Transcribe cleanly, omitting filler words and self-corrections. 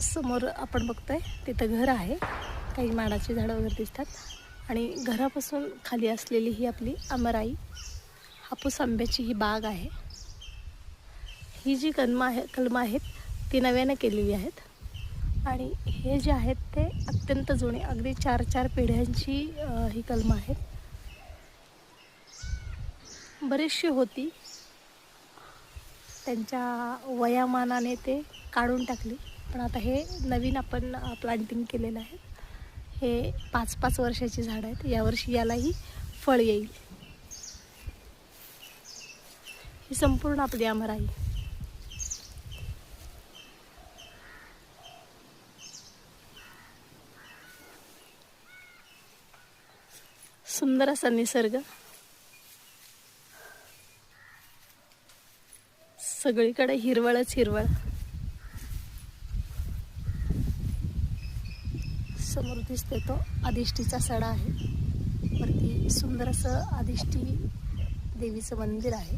समोर आपण बघतोय तिथं घर आहे, काही माडाची झाडं वगैरे दिसतात आणि घरापासून खाली असलेली ही आपली अमराई हापूस आंब्याची ही बाग आहे. ही जी कलमं आहेत ती नव्याने केलेली आहेत आणि हे जे आहेत ते अत्यंत जुने, अगदी 4-4 पिढ्यांची ही कलमं आहेत. बरीचशी होती, त्यांच्या वयामानाने ते काढून टाकली, पण आता हे नवीन आपण प्लांटिंग केलेलं आहे. हे 5-5 वर्षाची झाडं आहेत. यावर्षी यालाही फळ येईल. ही संपूर्ण आपली अमराई. सुंदर असा निसर्ग, सगळीकडे हिरवळच हिरवळ. समोर दिसते तो आदिष्टीचा सडा आहे. वरती सुंदर असं आदिष्टी देवीचं मंदिर आहे.